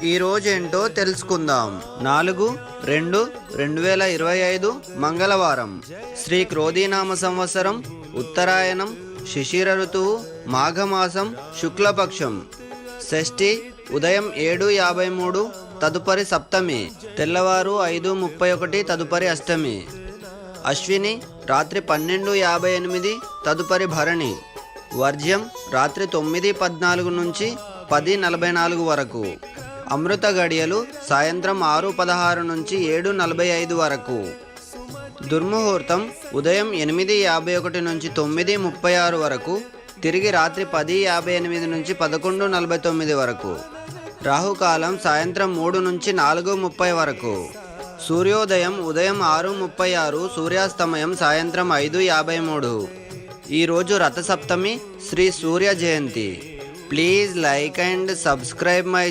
ఈ రోజేంటో తెలుసుకుందాం. 4/2/2025 మంగళవారం. శ్రీ క్రోధీనామ సంవత్సరం, ఉత్తరాయణం, శిశిర ఋతువు, మాఘమాసం, శుక్లపక్షం. షష్ఠి ఉదయం 7:53, తదుపరి సప్తమి, తెల్లవారు 5:31, తదుపరి అష్టమి. అశ్విని రాత్రి 12:58, తదుపరి భరణి. వర్జ్యం రాత్రి 9:14 నుంచి 10:44 వరకు. అమృత గడియలు సాయంత్రం 6:16 నుంచి 7:45 వరకు. దుర్ముహూర్తం ఉదయం 8:51 నుంచి 9:36 వరకు, తిరిగి రాత్రి 10:58 నుంచి 11:49 వరకు. రాహుకాలం సాయంత్రం 3 నుంచి 4:30 వరకు. సూర్యోదయం ఉదయం 6:36, సూర్యాస్తమయం సాయంత్రం 5:53. ఈరోజు Rathasaptami, Sri Surya Jayanti. Please like and subscribe my